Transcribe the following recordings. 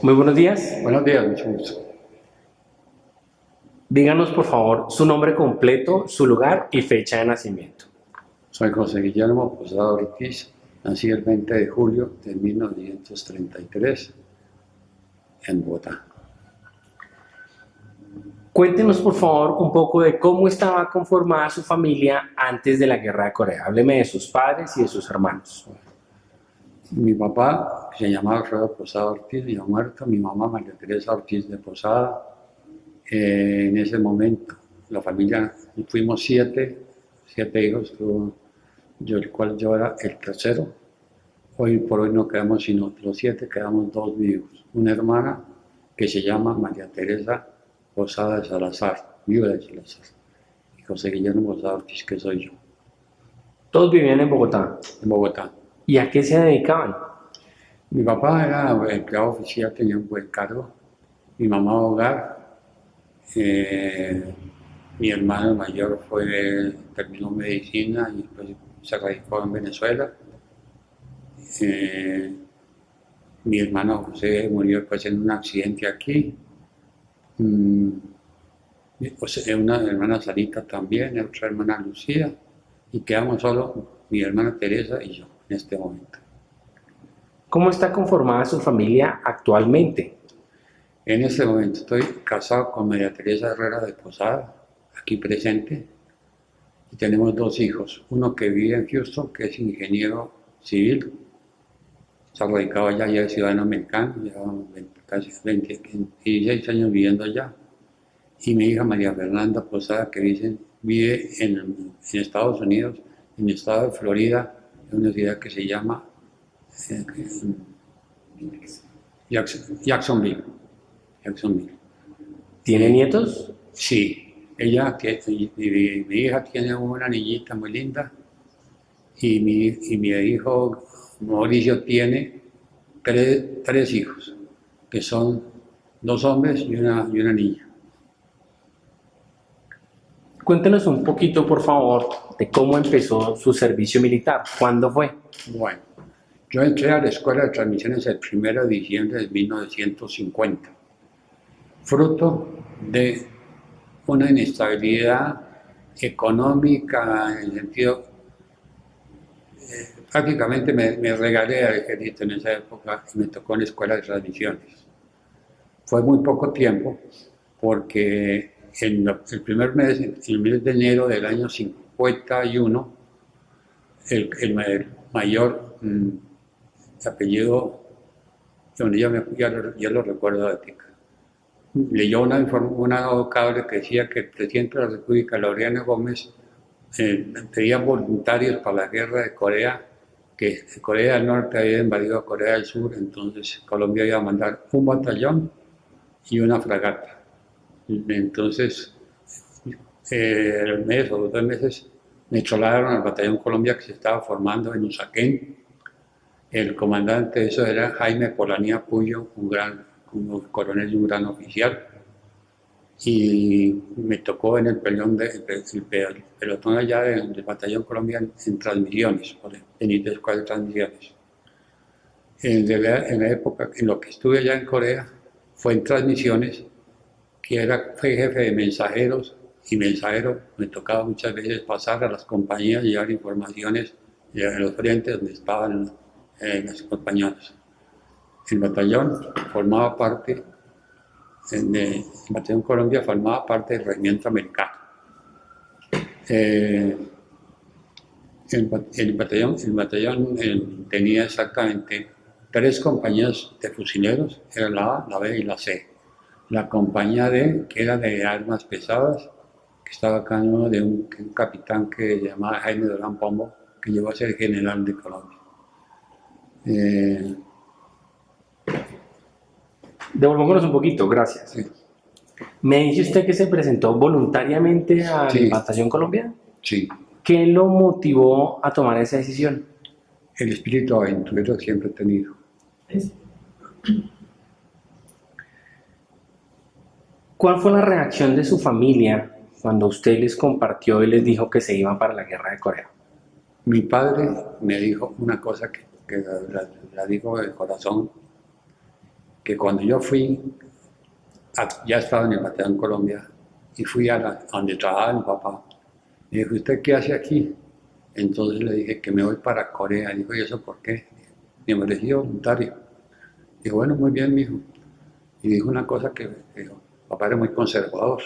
Muy buenos días. Buenos días, mucho gusto. Díganos, por favor, su nombre completo, su lugar y fecha de nacimiento. Soy José Guillermo Posada Ortiz, nací el 20 de julio de 1933 en Bogotá. Cuéntenos, por favor, un poco de cómo estaba conformada su familia antes de la Guerra de Corea. Hábleme de sus padres y de sus hermanos. Mi papá, que se llamaba Alfredo Posada Ortiz, ya muerto. Mi mamá, María Teresa Ortiz de Posada. En ese momento, la familia, fuimos siete hijos, el cual yo era el tercero. Hoy por hoy no quedamos sino los siete, quedamos dos vivos. Una hermana que se llama María Teresa Posada de Salazar, viuda de Salazar, y José Guillermo Posada Ortiz, que soy yo, Todos vivían en Bogotá. en Bogotá. ¿Y a qué se dedicaban? Mi papá era empleado oficial, tenía un buen cargo. Mi mamá hogar. Mi hermano mayor terminó medicina y después se radicó en Venezuela. Eh, Mi hermano José murió después en un accidente aquí. Mm, una hermana Sarita también, otra hermana Lucía, y quedamos solo mi hermana Teresa y yo en este momento. ¿Cómo está conformada su familia actualmente? En este momento estoy casado con María Teresa Herrera de Posada, aquí presente, y tenemos dos hijos, uno que vive en Houston, que es ingeniero civil, se ha radicado allá, ya es ciudadano americano, lleva casi 26 años viviendo allá, y mi hija María Fernanda Posada, que vive en Estados Unidos, en el estado de Florida, en una ciudad que se llama eh, Jacksonville. Jacksonville. ¿Tiene nietos? Sí, mi hija tiene una niñita muy linda y mi hijo Mauricio tiene tres hijos, que son dos hombres y una niña. Cuéntenos un poquito, por favor, de cómo empezó su servicio militar. ¿Cuándo fue? Bueno, yo entré a la Escuela de Transmisiones el 1 de diciembre de 1950, fruto de una inestabilidad económica en el sentido, prácticamente me regalé al ejército en esa época y me tocó en la Escuela de Transmisiones. Fue muy poco tiempo porque el primer mes, el mes de enero del año 51, el mayor, de apellido, donde ya lo recuerdo de ética, leyó una cable que decía que el presidente de la República, Laureano Gómez, pedía voluntarios para la guerra de Corea, que Corea del Norte había invadido a Corea del Sur, entonces Colombia iba a mandar un batallón y una fragata. Entonces, el mes o 2 meses me trasladaron al batallón Colombia que se estaba formando en Usaquén. El comandante de eso era Jaime Polanía Puyo, un coronel y un gran oficial. Y me tocó en el pelotón allá del batallón Colombia en transmisiones, en de escuadra de transmisiones. En la época en lo que estuve allá en Corea fue en transmisiones, fue jefe de mensajeros y mensajero. Me tocaba muchas veces pasar a las compañías y llevar informaciones de los frentes donde estaban las compañías. El batallón formaba parte, el batallón Colombia formaba parte del regimiento americano. Eh, el batallón tenía exactamente tres compañías de fusileros, era la A, la B y la C. La compañía D, que era de armas pesadas, que estaba a cargo de un capitán que se llamaba Jaime Durán Pombo, que llegó a ser general de Colombia. Eh, Devolvámonos un poquito, gracias. sí, Me dice usted que se presentó voluntariamente al sí, Batallón Colombia. sí. ¿Qué lo motivó a tomar esa decisión? El espíritu aventurero siempre he tenido. ¿Cuál fue la reacción de su familia cuando usted les compartió y les dijo que se iban para la Guerra de Corea? Mi padre me dijo una cosa que la dijo de corazón, que cuando yo fui, ya estaba en el batallón Colombia, y fui a donde trabajaba mi papá. Me dijo, ¿usted qué hace aquí? Entonces le dije que me voy para Corea. Dijo, ¿y eso por qué? Y me elegí voluntario. Dijo, bueno, muy bien, mijo. Y dijo una cosa que dijo, papá era muy conservador.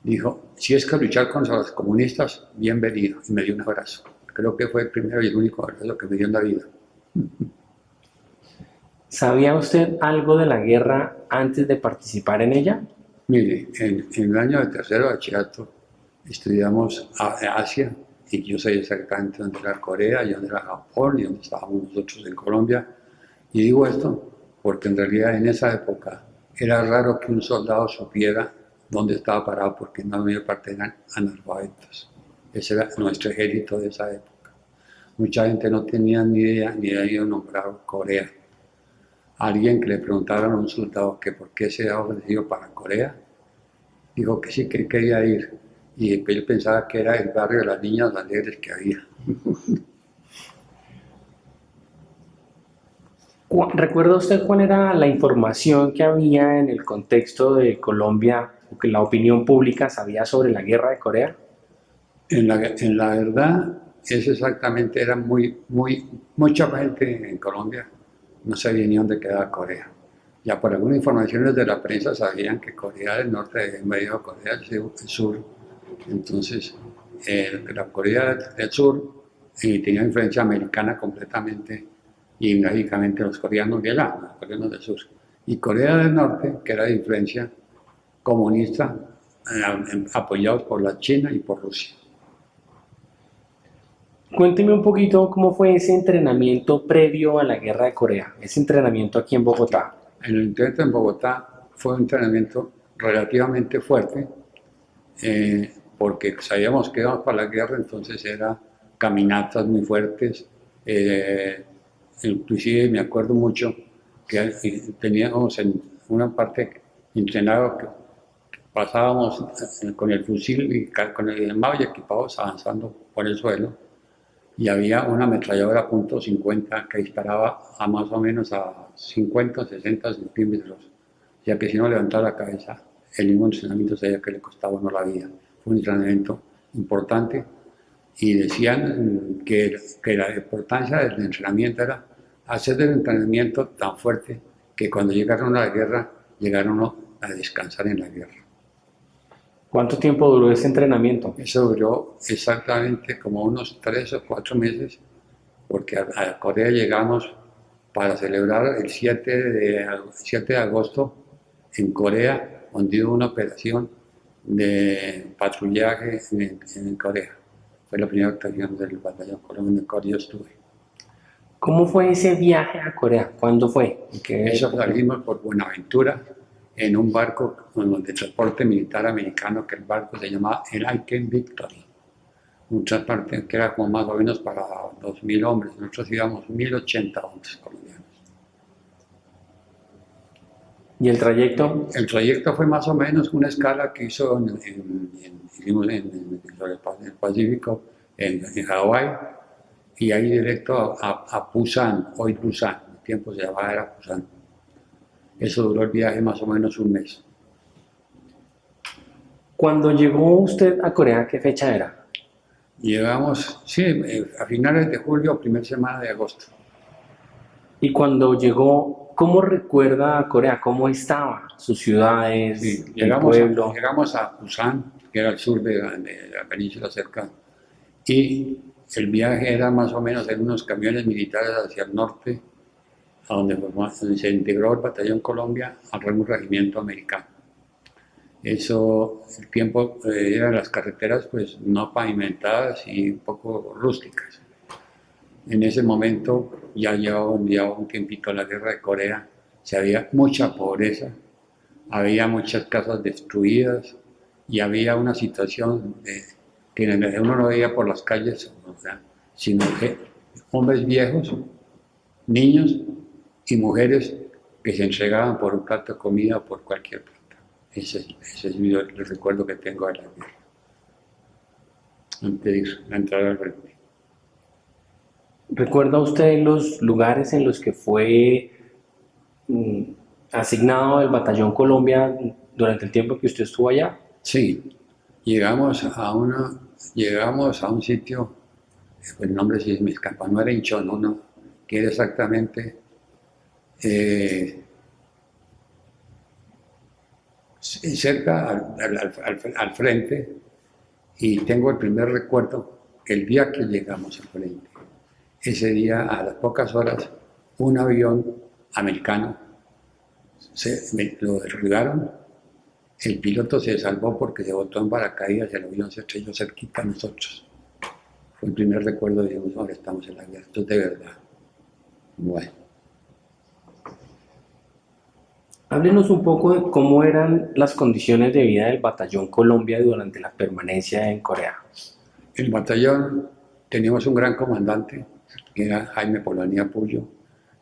Dijo, si es que luchar contra los comunistas, bienvenido. Y me dio un abrazo. Creo que fue el primero y el único abrazo que me dio en la vida. ¿Sabía usted algo de la guerra antes de participar en ella? Mire, en el año de tercero de bachillerato estudiamos Asia, y yo sé exactamente dónde era Corea, y dónde era Japón, y dónde estábamos nosotros en Colombia. Y digo esto porque en realidad en esa época era raro que un soldado supiera dónde estaba parado, porque la mayor parte eran analfabetos. Ese era nuestro ejército de esa época. Mucha gente no tenía ni idea, ni había nombrado Corea. Alguien que le preguntaron a un soldado que por qué se había ofrecido para Corea, dijo que sí, que quería ir. Y él pensaba que era el barrio de las niñas alegres que había. ¿Recuerda usted cuál era la información que había en el contexto de Colombia o que la opinión pública sabía sobre la guerra de Corea? En la verdad, eso exactamente era mucha gente en Colombia no sabía ni dónde quedaba Corea. Ya por algunas informaciones de la prensa sabían que Corea del Norte había invadido Corea del Sur. Entonces, la Corea del Sur tenía influencia americana completamente, y lógicamente los coreanos de allá, los coreanos del sur. Y Corea del Norte, que era de influencia comunista, apoyados por la China y por Rusia. Cuénteme un poquito cómo fue ese entrenamiento previo a la guerra de Corea, ese entrenamiento aquí en Bogotá. El intento en Bogotá fue un entrenamiento relativamente fuerte, porque sabíamos que íbamos para la guerra, entonces eran caminatas muy fuertes. Inclusive me acuerdo mucho que teníamos en una parte entrenado que pasábamos con el fusil y con el armado y equipados avanzando por el suelo, y había una ametralladora .50 que disparaba a más o menos a 50 o 60 centímetros, ya que si no levantaba la cabeza, el mismo entrenamiento sabía que le costaba uno la vida. Fue un entrenamiento importante, y decían que la importancia del entrenamiento era hacer el entrenamiento tan fuerte que cuando llegaron a la guerra, llegaron a descansar en la guerra. ¿Cuánto tiempo duró ese entrenamiento? Eso duró exactamente como unos 3 o 4 meses, porque a Corea llegamos para celebrar el 7 de agosto en Corea, donde hubo una operación de patrullaje en Corea. Fue la primera actuación del batallón Colombia en el cual yo estuve. ¿Cómo fue ese viaje a Corea? ¿Cuándo fue? ¿En qué Eso época? salimos por Buenaventura en un barco de transporte militar americano, que el barco se llamaba el Aiken Victory. Un transporte que era como más o menos para 2.000 hombres. Nosotros íbamos 1.080 hombres colombianos. ¿Y el trayecto? El trayecto fue más o menos una escala que hicimos sobre el Pacífico, en Hawái, y ahí directo a Busan, hoy Busan, en el tiempo se llamaba era Busan. Eso duró el viaje más o menos un mes. Cuando llegó usted a Corea, ¿qué fecha era? Llegamos, sí, a finales de julio o primera semana de agosto. Y cuando llegó, ¿cómo recuerda a Corea? ¿Cómo estaba? Sus ciudades, Sí, el llegamos pueblo. llegamos a Busan, que era el sur de la península cercana, y el viaje era más o menos en unos camiones militares hacia el norte, donde se integró el Batallón Colombia al un regimiento americano. Eso, el tiempo, eran las carreteras pues no pavimentadas y un poco rústicas. En ese momento, ya llevaba un tiempito la guerra de Corea, se había mucha pobreza, había muchas casas destruidas, y había una situación que uno no veía por las calles, o sea, sino que hombres viejos, niños y mujeres que se entregaban por un plato de comida o por cualquier plato. Ese es el recuerdo que tengo de la guerra, antes de entrar al frente. ¿Recuerda usted los lugares en los que fue asignado del Batallón Colombia durante el tiempo que usted estuvo allá. Sí, llegamos a un sitio, el nombre sí me escapa, no era Inchón, no, que era exactamente eh, cerca al frente, y tengo el primer recuerdo el día que llegamos al frente. Ese día, a las pocas horas, un avión americano lo derribaron. El piloto se salvó porque se botó en paracaídas y el avión se estrelló cerquita a nosotros. Fue el primer recuerdo, digamos, ahora estamos en la guerra. Esto es de verdad. Bueno. Háblenos un poco de cómo eran las condiciones de vida del Batallón Colombia durante la permanencia en Corea. El batallón teníamos un gran comandante, que era Jaime Polanía Puyo,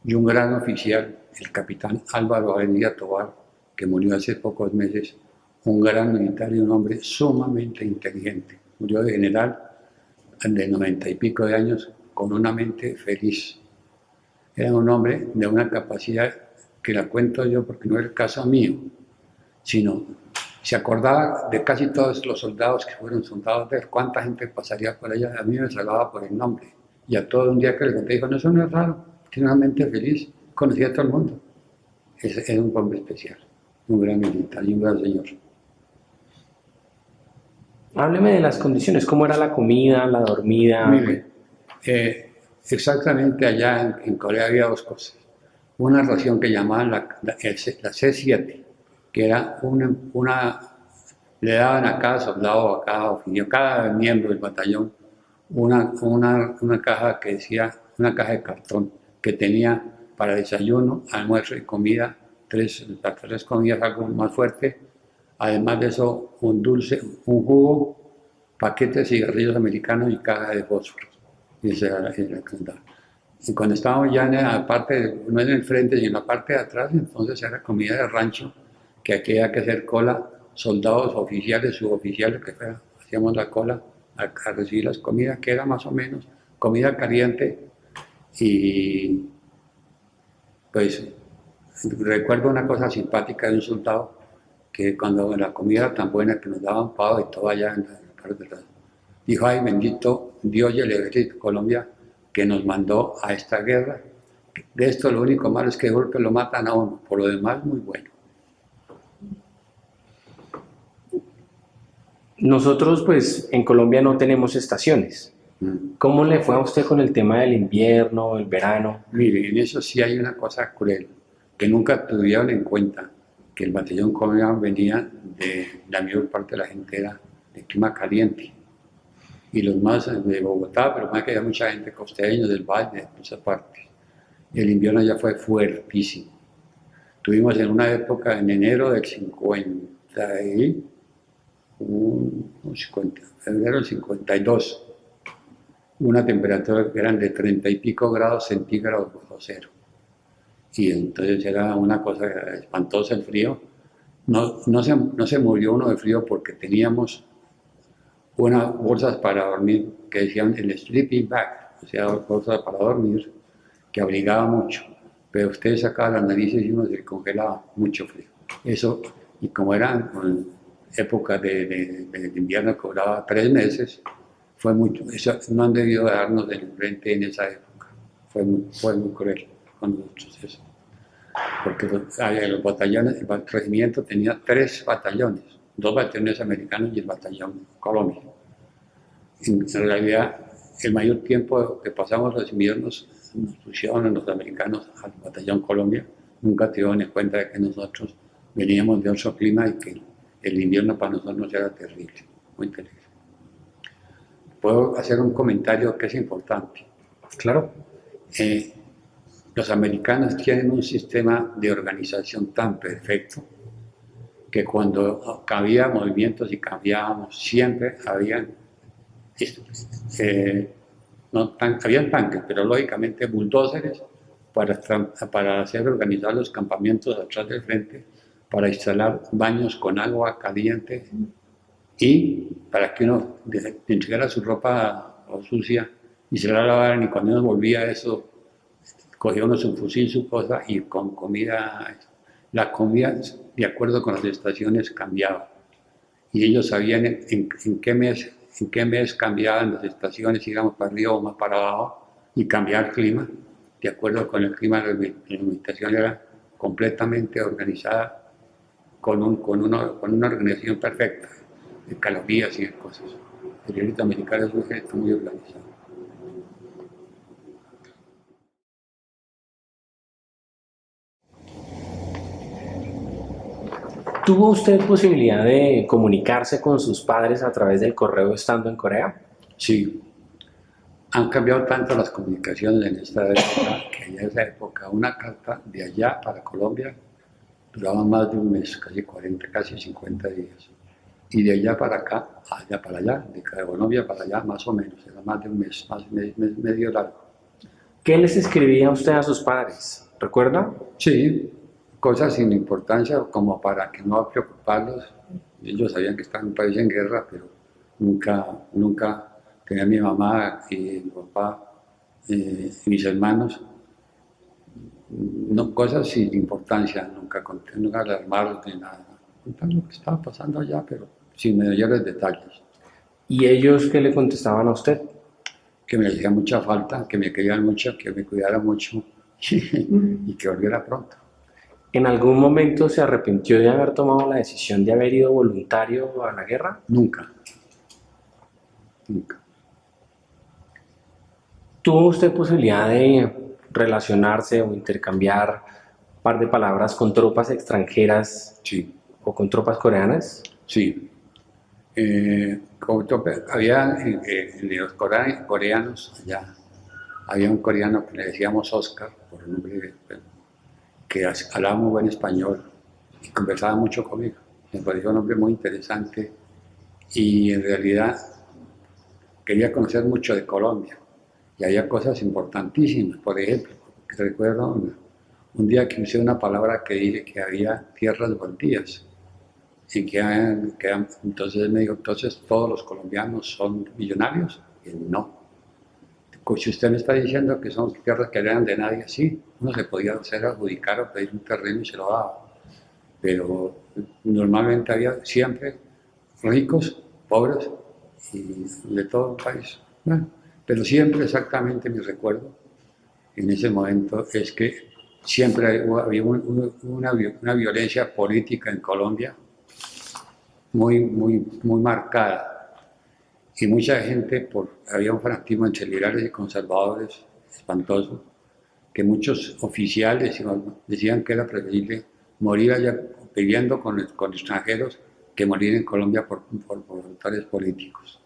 y un gran oficial, el capitán Álvaro Avenida Tobar, que murió hace pocos meses, un gran militar y un hombre sumamente inteligente. Murió de general de 90 y pico de años con una mente feliz. Era un hombre de una capacidad que la cuento yo porque no es el caso mío, sino se acordaba de casi todos los soldados que fueron soldados, de cuánta gente pasaría por allá. A mí me salvaba por el nombre. Y a todo un día que le conté, dijo, no, eso no es raro, tiene una mente feliz, conocía a todo el mundo. Es un hombre especial, un gran militar y un gran señor. Hábleme de las condiciones, cómo era la comida, la dormida. Mire, exactamente allá en Corea había dos cosas. Una ración que llamaban la C7, que era le daban a cada soldado, a cada oficial, a cada miembro del batallón, una caja que decía, una caja de cartón, que tenía para desayuno, almuerzo y comida, las tres comidas algo más fuerte, además de eso, un dulce, un jugo, paquete de cigarrillos americanos y caja de fósforos. Y esa era la que nos daban. Y cuando estábamos ya en la parte, no en el frente, sino en la parte de atrás, entonces era comida de rancho, que aquí había que hacer cola, soldados, oficiales, suboficiales, que fuera, hacíamos la cola a recibir las comidas, que era más o menos comida caliente. Y pues recuerdo una cosa simpática de un soldado, que cuando la comida era tan buena que nos daban pavo y todo allá en la parte de atrás, dijo, ay, bendito Dios y el ejército de Colombia que nos mandó a esta guerra. De esto lo único malo es que de golpe lo matan a uno, por lo demás muy bueno. Nosotros pues en Colombia no tenemos estaciones. ¿Cómo le fue a usted con el tema del invierno, el verano? Mire, en eso sí hay una cosa cruel, que nunca tuvieron en cuenta que el batallón Colombia venía de la mayor parte de la gente era de clima caliente. Y los más de Bogotá, pero más que había mucha gente costeña, del valle, de esa parte. El invierno ya fue fuertísimo. Tuvimos en una época, en enero del 52, una temperatura que eran de 30 y pico grados centígrados bajo cero. Y entonces era una cosa espantosa el frío. No se murió uno de frío porque teníamos unas bolsas para dormir que decían el sleeping bag, o sea, bolsas para dormir, que abrigaba mucho. Pero usted sacaba las narices y uno se congelaba, mucho frío. Eso, y como eran épocas de invierno que duraba 3 meses, fue mucho. Eso no han debido darnos del frente en esa época. Fue muy cruel con nosotros eso. Porque los batallones, el regimiento tenía 3 batallones, 2 batallones americanos y el batallón Colombia. En realidad, el mayor tiempo que pasamos los inviernos nos pusieron los americanos al batallón Colombia. Nunca tuvieron en cuenta de que nosotros veníamos de otro clima y que el invierno para nosotros era terrible, muy terrible. Puedo hacer un comentario que es importante. Claro. Los americanos tienen un sistema de organización tan perfecto que cuando había movimientos y cambiábamos, siempre habían habían tanques, pero lógicamente bulldozers para hacer organizar los campamentos atrás del frente, para instalar baños con agua caliente y para que uno entregara su ropa sucia y se la lavaran, y cuando uno volvía a eso, cogía uno su fusil, su cosa y con comida La comida, de acuerdo con las estaciones, cambiaba. Y ellos sabían en qué mes cambiaban las estaciones, íbamos para arriba o más para abajo, y cambiar el clima. De acuerdo con el clima, la alimentación era completamente organizada con una organización perfecta de calorías y de cosas. El ejército americano es un ejército muy organizado. ¿Tuvo usted posibilidad de comunicarse con sus padres a través del correo estando en Corea? Sí, han cambiado tanto las comunicaciones en esta época que en esa época una carta de allá para Colombia duraba más de un mes, casi 40, casi 50 días. Y de allá para acá, allá para allá, de Colombia para allá, más o menos, era más de un mes, medio largo. ¿Qué les escribía usted a sus padres? ¿Recuerda? Sí, cosas sin importancia como para que no preocuparlos. Ellos sabían que estaban en un país en guerra, pero nunca tenía mi mamá y mi papá y mis hermanos, no, cosas sin importancia, nunca alarmarlos ni nada. Contar lo que estaba pasando allá, pero sin mayores detalles. ¿Y ellos qué le contestaban a usted? Que me hacía mucha falta, que me querían mucho, que me cuidara mucho y que volviera pronto. ¿En algún momento se arrepintió de haber tomado la decisión de haber ido voluntario a la guerra? Nunca, nunca. ¿Tuvo usted posibilidad de relacionarse o intercambiar un par de palabras con tropas extranjeras Sí, o con tropas coreanas? sí. Había en los coreanos, allá, había un coreano que le decíamos Oscar, por el nombre, que hablaba muy buen español y conversaba mucho conmigo. Me pareció un hombre muy interesante y en realidad quería conocer mucho de Colombia. Y había cosas importantísimas, por ejemplo, que recuerdo un día que usé una palabra que dije que había tierras baldías. Y entonces él me dijo, entonces todos los colombianos son millonarios. Y él, no. Pues si usted me está diciendo que son tierras que eran de nadie, sí, uno se podía hacer adjudicar o pedir un terreno y se lo daba. Pero normalmente había siempre ricos, pobres y de todo el país. Bueno, pero siempre exactamente mi recuerdo en ese momento es que siempre había una violencia política en Colombia muy marcada. Y mucha gente, había un fanatismo entre liberales y conservadores espantoso, que muchos oficiales decían que era preferible morir allá peleando con extranjeros que morir en Colombia por voluntarios políticos.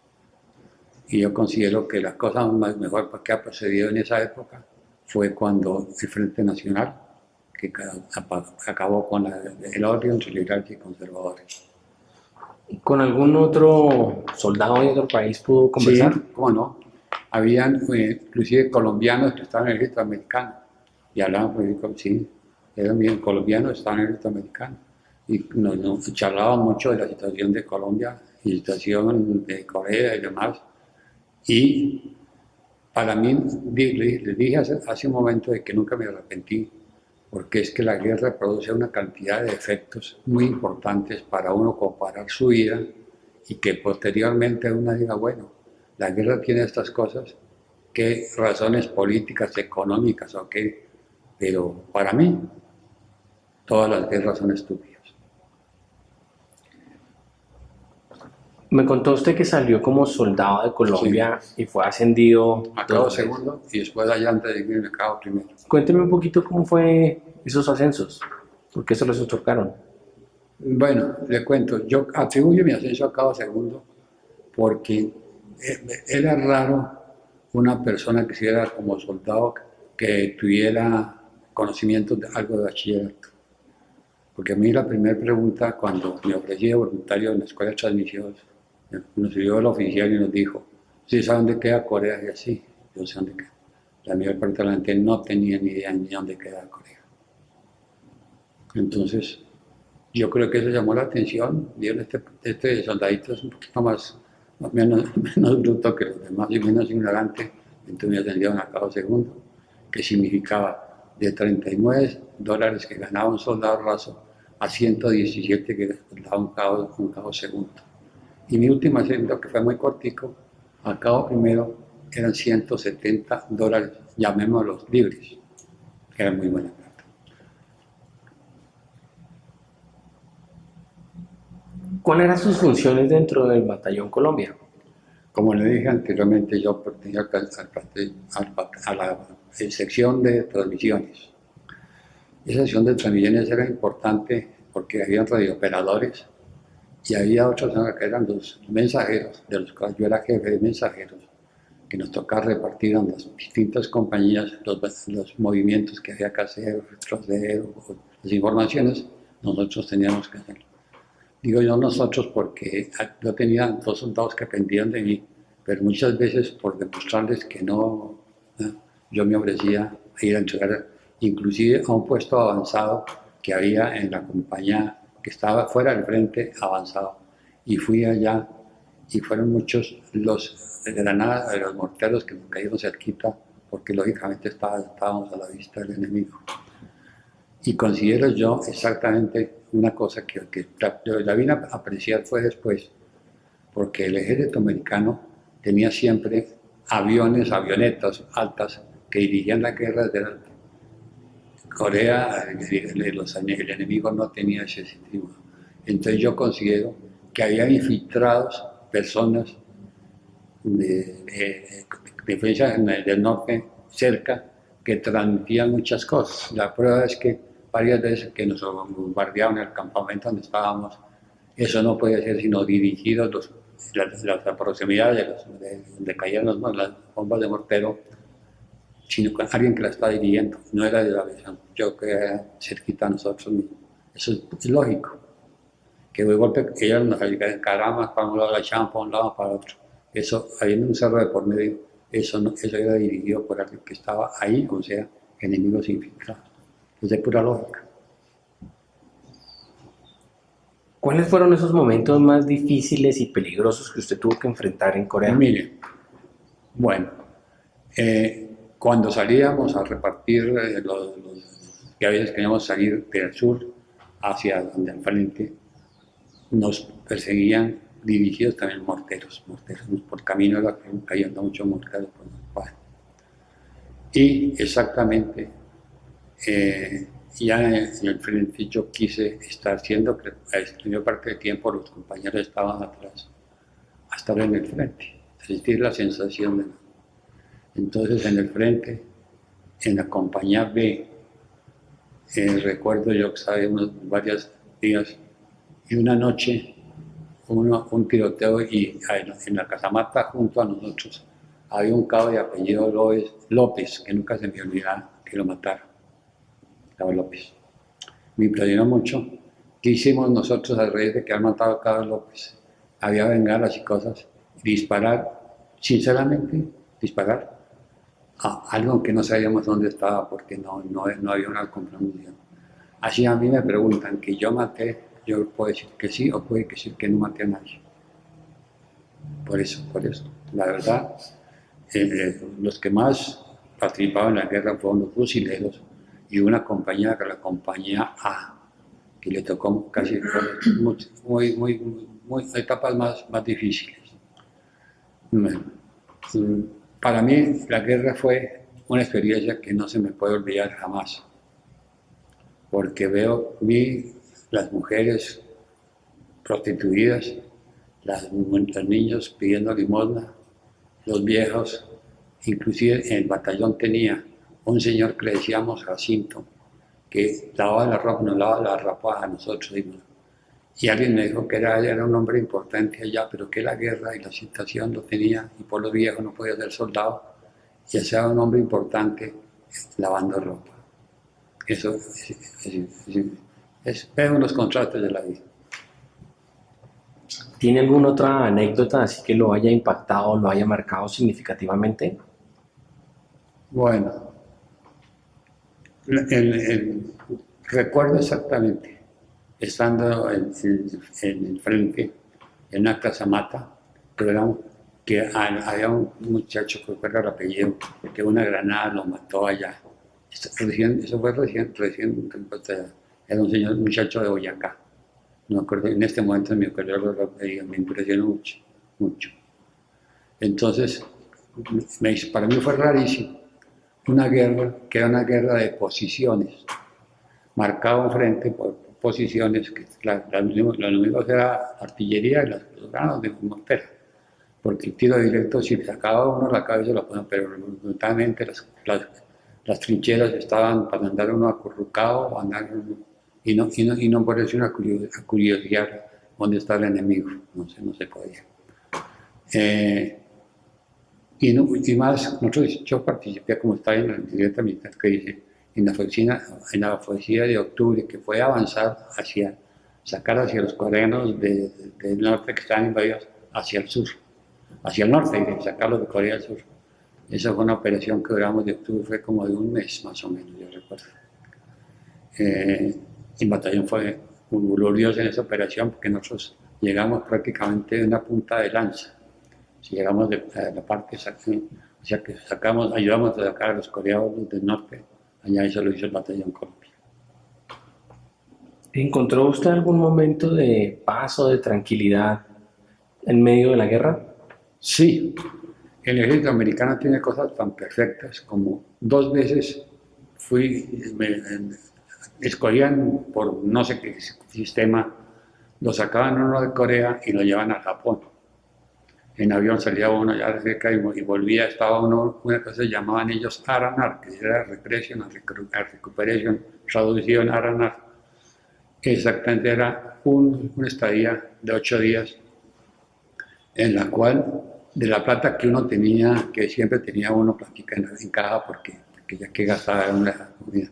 Y yo considero que la cosa mejor que ha procedido en esa época fue cuando el Frente Nacional, que acabó con el odio entre liberales y conservadores. ¿Con algún otro soldado de otro país pudo Sí, conversar? cómo no. Habían inclusive colombianos que estaban en el ejército americano y hablaban, pues, sí, eran bien colombianos, estaban en el ejército americano. Y nos charlaban mucho de la situación de Colombia y la situación de Corea y demás. Y para mí, les dije hace un momento de que nunca me arrepentí, porque es que la guerra produce una cantidad de efectos muy importantes para uno comparar su vida y que posteriormente uno diga, bueno, la guerra tiene estas cosas, qué razones políticas, económicas o qué, pero para mí todas las guerras son estúpidas. Me contó usted que salió como soldado de Sí, Colombia y fue ascendido acabo 2 veces. segundo y después allá antes de irme acabo primero. Cuénteme un poquito cómo fue esos ascensos, por qué se los otorgaron. Bueno, le cuento, yo atribuyo mi ascenso a cabo segundo porque era raro una persona que hiciera como soldado que tuviera conocimientos de algo de bachillerato. Porque a mí la primera pregunta cuando me ofrecí de voluntario en la escuela de transmisión, nos vio el oficial y nos dijo, ¿sí sabe dónde queda Corea? Y así, yo sé dónde queda. La mayor parte de la gente no tenía ni idea ni dónde queda Corea. Entonces, yo creo que eso llamó la atención. Vieron, este soldadito es un poquito menos bruto que los demás y menos ignorante. Entonces me ascendieron a cabo segundo, que significaba de $39 que ganaba un soldado raso a 117 que daba un cabo segundo. Y mi último ascenso, que fue muy cortico, al cabo primero eran $170, llamémoslos libres, que era muy buena plata. ¿Cuáles eran sus funciones dentro del Batallón Colombia? Como le dije anteriormente, yo pertenecía a la sección de transmisiones. Esa sección de transmisiones era importante porque había radiooperadores y había otros que eran los mensajeros, de los cuales yo era jefe de mensajeros, que nos tocaba repartir en las distintas compañías los movimientos que había que hacer, retroceder, las informaciones, nosotros teníamos que hacerlo. Digo yo nosotros porque yo tenía 2 soldados que dependían de mí, pero muchas veces por demostrarles que no, yo me ofrecía a ir a entregar inclusive a un puesto avanzado que había en la compañía que estaba fuera del frente avanzado. Y fui allá y fueron muchos los granadas, los morteros que nos cayeron cerquita, porque lógicamente estábamos a la vista del enemigo. Y considero yo exactamente una cosa que la vine a apreciar fue después, porque el ejército americano tenía siempre avionetas altas que dirigían la guerra desde Corea, el enemigo no tenía ese sistema. Entonces yo considero que había infiltrados personas de defensa del norte cerca que transmitían muchas cosas. La prueba es que varias veces que nos bombardeaban el campamento donde estábamos, eso no podía ser sino dirigido las proximidades de donde caían las bombas de mortero, sino con alguien que la estaba dirigiendo, no era de la aviación, yo que era cerquita a nosotros mismos. Eso es lógico, que de golpe ellos nos caramba, para un lado la echaban para un lado, para otro. Eso, habiendo un cerro de por medio, eso era dirigido por alguien que estaba ahí, o sea, enemigos infiltrados. Es de pura lógica. ¿Cuáles fueron esos momentos más difíciles y peligrosos que usted tuvo que enfrentar en Corea? Mire, bueno, cuando salíamos a repartir que a veces queríamos salir del sur hacia donde al frente, nos perseguían dirigidos también morteros por camino iba cayendo mucho morteros por los padres. Y exactamente, ya en el frente yo quise estar, siendo que la mayor parte del tiempo los compañeros estaban atrás, a estar en el frente, sentir la sensación de... Entonces en el frente, en la compañía B, recuerdo yo que estaba varios días y una noche un tiroteo y en la casamata junto a nosotros había un cabo de apellido López, que nunca se me olvidará que lo mataron, Cabo López. Me impresionó mucho. ¿Qué hicimos nosotros a raíz de que han matado a Cabo López? Había bengalas y cosas, disparar, sinceramente, disparar a algo que no sabíamos dónde estaba porque no había una confirmación. Así a mí me preguntan que yo maté, yo puedo decir que sí o puede decir que no maté a nadie. Por eso. La verdad, los que más participaban en la guerra fueron los fusileros y una compañía, que la compañía A, que le tocó casi etapas más difíciles. Bueno, para mí la guerra fue una experiencia que no se me puede olvidar jamás, porque vi las mujeres prostituidas, los niños pidiendo limosna, los viejos, inclusive en el batallón tenía un señor que le decíamos Jacinto, que lavaba la ropa, nos lavaba la ropa a nosotros. Y alguien me dijo que era un hombre importante allá, pero que la guerra y la situación lo tenía, y por los viejos no podía ser soldado, y sea un hombre importante lavando ropa. Eso es uno de los contrastes de la vida. ¿Tiene alguna otra anécdota así que lo haya impactado, lo haya marcado significativamente? Bueno, recuerdo exactamente, estando en el frente, en una casamata, que había un muchacho que recuerda el apellido, que una granada lo mató allá, Eso fue recién, era un señor, muchacho de Boyacá. No me acuerdo, en este momento me acuerdo, me impresionó mucho, mucho. Entonces, para mí fue rarísimo una guerra que era una guerra de posiciones, marcaba un frente por posiciones, que los enemigos era artillería y los granos de mortera, porque el tiro directo, si le sacaba uno la cabeza, lo ponían, pero brutalmente las trincheras estaban para andar uno acurrucado, y no ponerse uno a curiosidad dónde está el enemigo, no se podía. Y más, yo participé, como estaba en la bicicleta militar que hice, en la ofensiva de octubre, que fue avanzar sacar hacia los coreanos del norte que estaban invadidos hacia el sur, hacia el norte, y sacarlos de Corea del Sur. Esa fue una operación que duramos de octubre, fue como de un mes más o menos, yo recuerdo. El batallón fue muy glorioso en esa operación porque nosotros llegamos prácticamente de una punta de lanza. Si llegamos de la parte, o sea que ayudamos a sacar a los coreanos del norte, allá eso lo hizo el batallón Colombia. ¿Encontró usted algún momento de paz o de tranquilidad en medio de la guerra? Sí, el ejército americano tiene cosas tan perfectas como 2 veces me escogían por no sé qué sistema, lo sacaban uno de Corea y lo llevan a Japón. En avión salía uno ya cerca y volvía, estaba uno, una cosa que llamaban ellos R&R, que era Repression and Recuperation, traducido en R&R. Exactamente era una estadía de 8 días en la cual de la plata que uno tenía, que siempre tenía uno plática en caja porque ya que gastaba en la comida.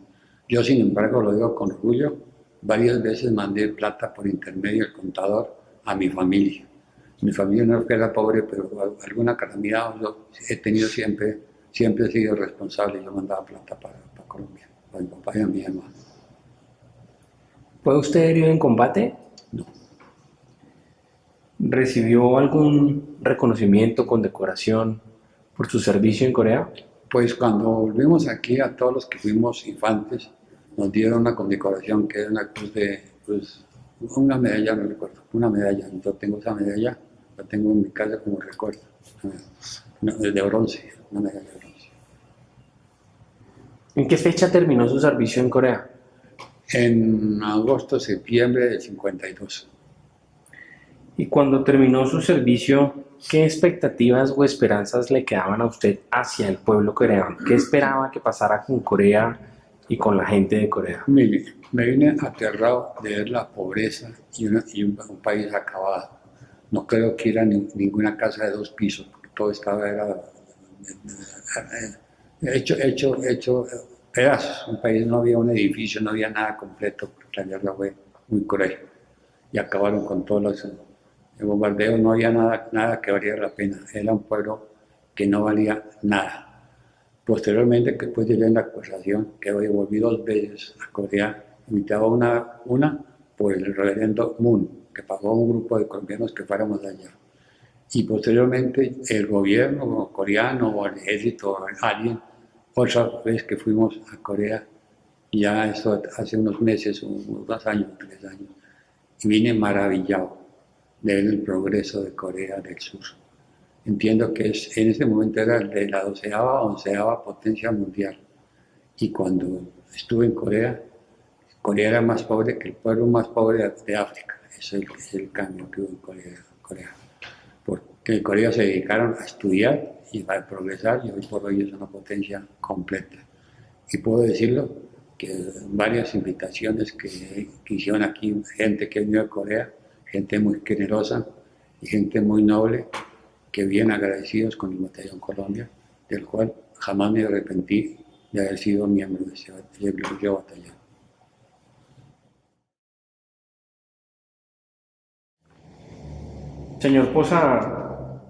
Yo, sin embargo, lo digo con orgullo, varias veces mandé plata por intermedio del contador a mi familia. Mi familia no era pobre, pero alguna calamidad yo he tenido siempre he sido responsable. Yo mandaba plata para Colombia, para mi papá y a mi hermano. ¿Fue usted herido en combate? No. ¿Recibió algún reconocimiento, condecoración por su servicio en Corea? Pues cuando volvimos aquí, a todos los que fuimos infantes, nos dieron una condecoración que era una cruz una medalla, no recuerdo, una medalla. Yo tengo esa medalla, la tengo en mi casa como recuerdo, de bronce, una medalla de bronce. ¿En qué fecha terminó su servicio en Corea? En agosto, septiembre del 52. Y cuando terminó su servicio, ¿qué expectativas o esperanzas le quedaban a usted hacia el pueblo coreano? ¿Qué esperaba que pasara con Corea y con la gente de Corea? Mire, me vine aterrado de ver la pobreza y un país acabado. No creo que era ninguna casa de 2 pisos, porque todo estaba hecho pedazos. Un país no había un edificio, no había nada completo, porque la guerra fue muy cruel. Y acabaron con todos los bombardeos, no había nada que valiera la pena. Era un pueblo que no valía nada. Posteriormente, que después de la acusación, que hoy volví 2 veces a Corea, invitaba una por el reverendo Moon, que pagó a un grupo de colombianos que fuéramos allá. Y posteriormente el gobierno coreano o el ejército o alguien, otra vez que fuimos a Corea, ya eso hace unos meses, unos 2 años, 3 años, y vine maravillado de ver el progreso de Corea del Sur. Entiendo que en ese momento era de la 12ª o 11ª potencia mundial. Y cuando estuve en Corea, Corea era más pobre que el pueblo más pobre de África. Ese es el cambio que hubo en Corea. Porque en Corea se dedicaron a estudiar y a progresar, y hoy por hoy es una potencia completa. Y puedo decirlo, que varias invitaciones que hicieron aquí, gente que vino de Corea, gente muy generosa y gente muy noble, que bien agradecidos con el Batallón Colombia, del cual jamás me arrepentí de haber sido miembro de ese batallón. Señor Posada,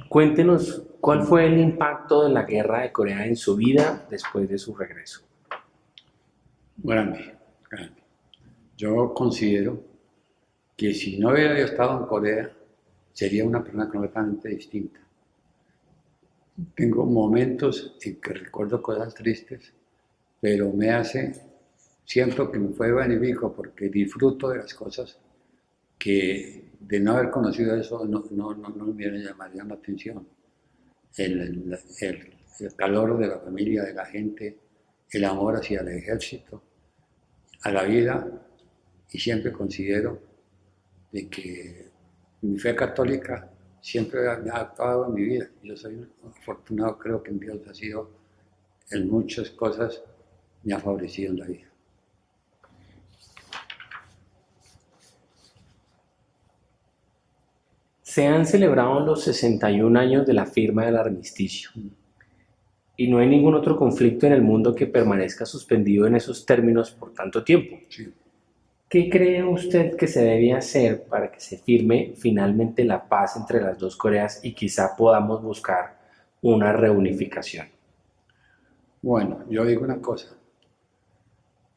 cuéntenos cuál fue el impacto de la guerra de Corea en su vida después de su regreso. Grande, grande. Yo considero que si no hubiera estado en Corea, sería una persona completamente distinta. Tengo momentos en que recuerdo cosas tristes, pero siento que me fue benéfico porque disfruto de las cosas que de no haber conocido eso no me llamarían la atención. El calor de la familia, de la gente, el amor hacia el ejército, a la vida, y siempre considero de que mi fe católica siempre me ha actuado en mi vida. Yo soy afortunado, creo que en Dios ha sido, en muchas cosas, me ha favorecido en la vida. Se han celebrado los 61 años de la firma del armisticio y no hay ningún otro conflicto en el mundo que permanezca suspendido en esos términos por tanto tiempo. Sí. ¿Qué cree usted que se debe hacer para que se firme finalmente la paz entre las dos Coreas y quizá podamos buscar una reunificación? Bueno, yo digo una cosa.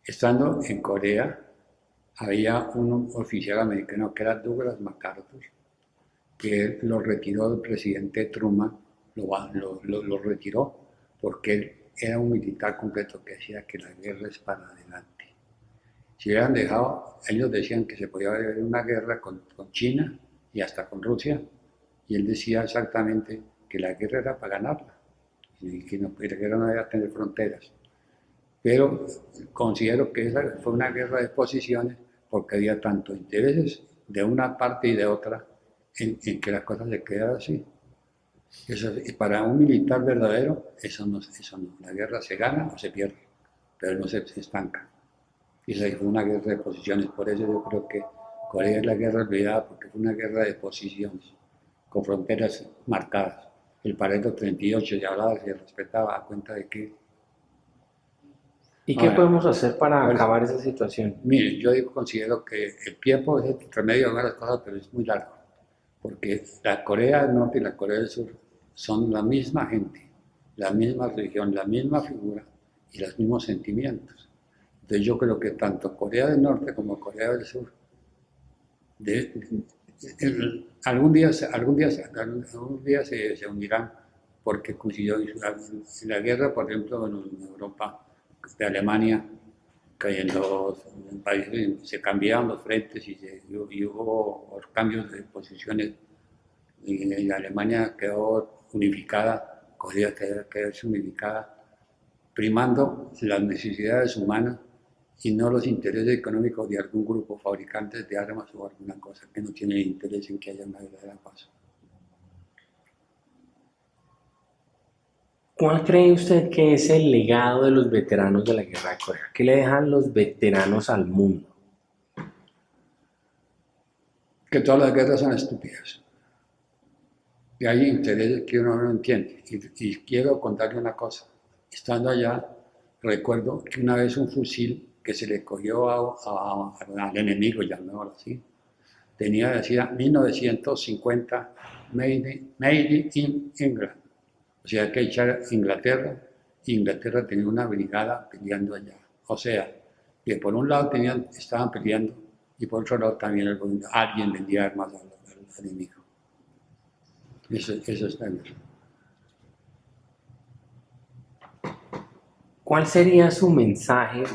Estando en Corea, había un oficial americano que era Douglas MacArthur, que lo retiró el presidente Truman, lo retiró porque él era un militar completo que decía que la guerra es para adelante. Si hubieran dejado, ellos decían que se podía haber una guerra con China y hasta con Rusia, y él decía exactamente que la guerra era para ganarla, y que la guerra no debía tener fronteras. Pero considero que esa fue una guerra de posiciones porque había tanto intereses de una parte y de otra en que la cosa se quedara así. Y para un militar verdadero, eso no. La guerra se gana o se pierde, pero no se estanca. Y esa fue una guerra de posiciones. Por eso yo creo que Corea es la guerra olvidada, porque fue una guerra de posiciones, con fronteras marcadas. El Pareto 38 ya hablaba, se respetaba a cuenta de que... ¿Y qué Ahora, podemos hacer para pues, acabar esa situación? mire, considero que el tiempo es el remedio de varias cosas, pero es muy largo. Porque la Corea del Norte y la Corea del Sur son la misma gente, la misma religión, la misma figura y los mismos sentimientos. Entonces yo creo que tanto Corea del Norte como Corea del Sur algún día se unirán, porque coincidió en la guerra, por ejemplo, en Europa, de Alemania, que en los países se cambiaban los frentes y hubo cambios de posiciones, y Alemania quedó unificada, Corea quedó unificada, primando las necesidades humanas y no los intereses económicos de algún grupo fabricante de armas o alguna cosa que no tiene interés en que haya una verdadera paz. ¿Cuál cree usted que es el legado de los veteranos de la Guerra de Corea? ¿Qué le dejan los veteranos al mundo? Que todas las guerras son estúpidas. Y hay intereses que uno no entiende. Y quiero contarle una cosa. Estando allá, recuerdo que una vez un fusil que se le cogió al enemigo, llamémoslo así, decía 1950 made in England. O sea, que echar Inglaterra, y Inglaterra tenía una brigada peleando allá. O sea, que por un lado estaban peleando y por otro lado también alguien vendía armas al enemigo. Eso está bien. ¿Cuál sería su mensaje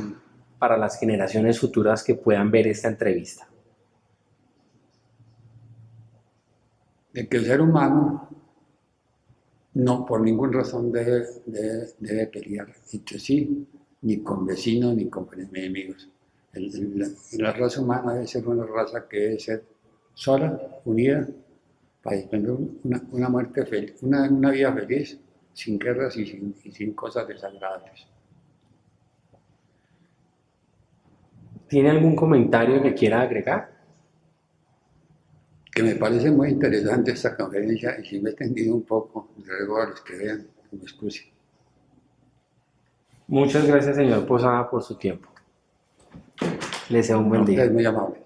para las generaciones futuras que puedan ver esta entrevista? De que el ser humano no por ninguna razón debe pelear entre sí, ni con vecinos, ni con enemigos. La raza humana debe ser una raza que debe ser sola, unida, para tener una muerte feliz, una vida feliz, sin guerras y sin cosas desagradables. ¿Tiene algún comentario que quiera agregar? Que me parece muy interesante esta conferencia, y si me he extendido un poco, luego a los que vean, me excusen. Muchas gracias, señor Posada, por su tiempo. Le deseo un buen día. Es muy amable.